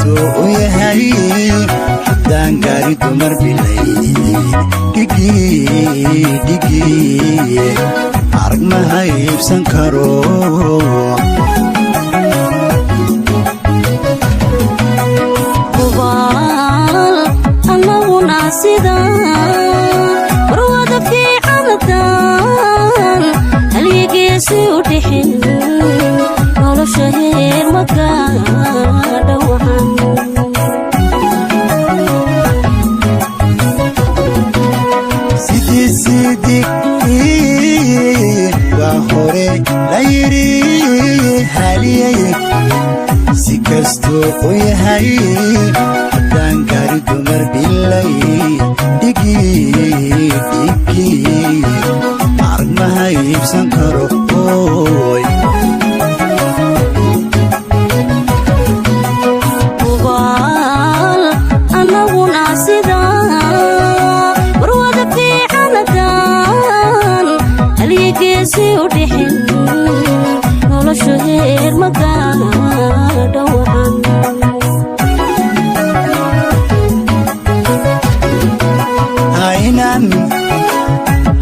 kastoo u yahay haddaan gaari dumar bilayn dhigi arag ma haybsan karo sida warwada fiicanatan halyegeesi u dhixin nolosha heer maka dhawacan sidii waa hore la yiri haliyay si kastoo u yahay haddaan gaari dumar bilay dhigi arag ma haybsan karo oy ubaal annaguna sida warwada fiicanatan halyegeesi u dhixin nolosha heer maka dhawacan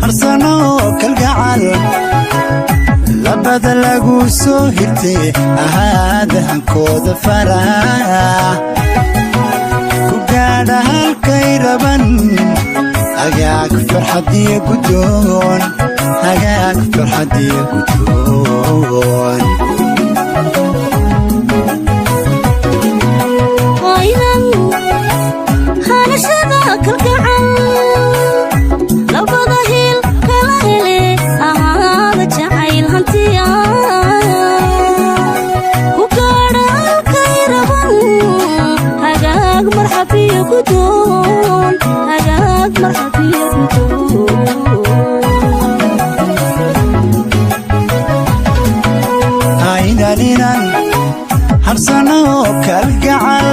harsano kalgacal labada lagu soo hirtay ahaadahankooda farax ku gaadha halkay raban hagaag farxadiyo gudoon hagaag farxadiyo gudoon aynan hanashada kalgacal labada hil kala hele ahaada jacayl hantiya ku gaadha halkay raban hagaag marxabiyo gudoon hagaag marxabiyo gudoon aynan harsano kalgacal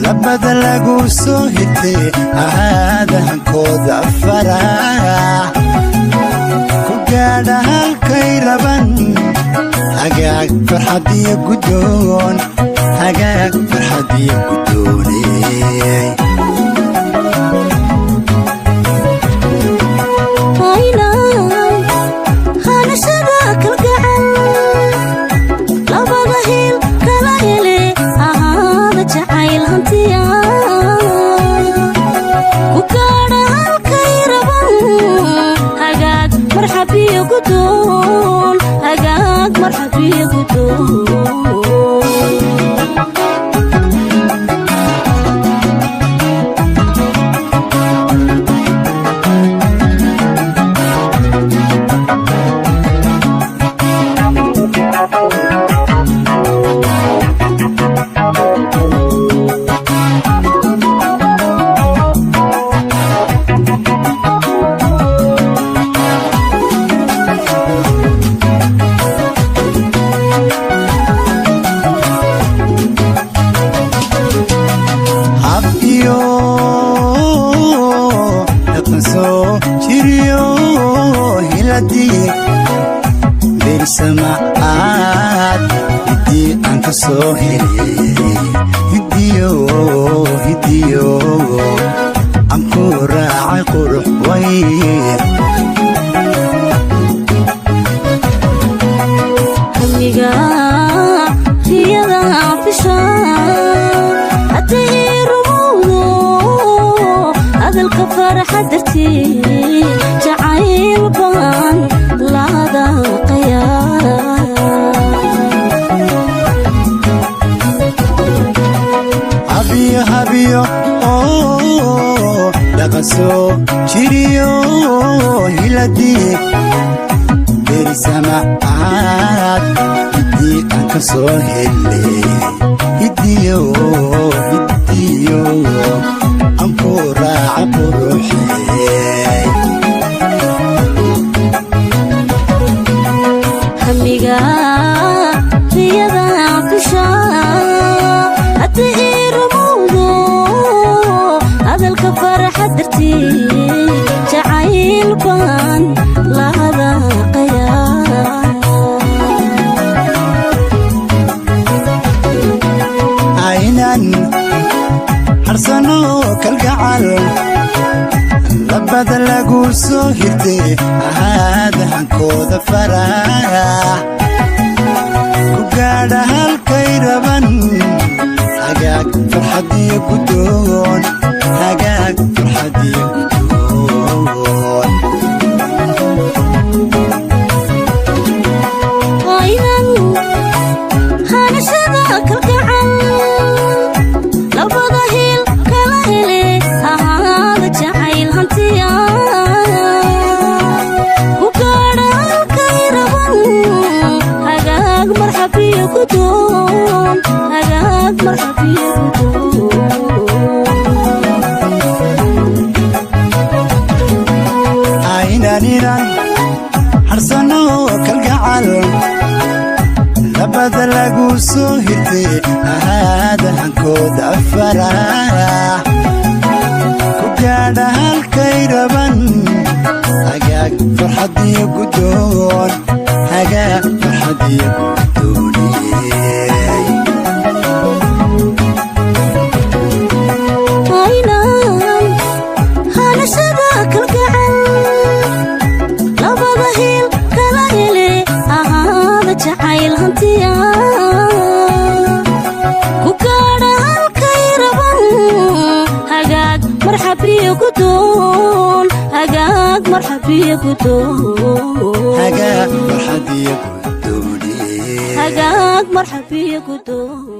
labada lagu soo hirtay ahaadahankooda farax ku gaadha halkay raban hagaag farxadiyo gudoon hagaag farxadiyo gudooney hanashada kalgacal labada hil kala hele ahaada jacayl hantiya ku gaadha halkay raban hagaag marxabiyo gudoon hagaag marxabiyo gudoon bersamaad hidii aan ka soo helay hidiyo aan ku raacay qurux weyn hamiga riyada fisha haddii rumowdo hadalka farxa dartii jacayl baan laada habiyo dhaqan soo jiriyo hiladii bersamaad hidii aan ka soo helay hidiyo aan ku raaca quruxey hamiga riyada fisha haddii rumowdo hadalka farxa dartii jacayl baan laada labada lagu soo hirtay ahaada hankooda farax ku gaadha halkay raban hagaag farxad iyo guddoon hagaag farxad iyo guddoon aynan hanashada kalgacal labada hil kala hele ahaada jacayl hantiya ku gaadha halkay raban hagaag marxab iyo guddoon hagaag marxab iyo guddoon aynan harsano kalgacal labada lagu soo hirtay ahaada hankooda farax ku gaadha halkay raban hagaag farxad iyo guddoon hagaag farxad iyo guddooniyey aynan hanashada kalgacal labada hil kala hele ahaada jacayl hantiya ku gaadha halkay raban hagaag marxab iyo guddoon hagaag marxab iyo guddoon hagaag farxad iyo guddooniyey hagaag marxab iyo guddoon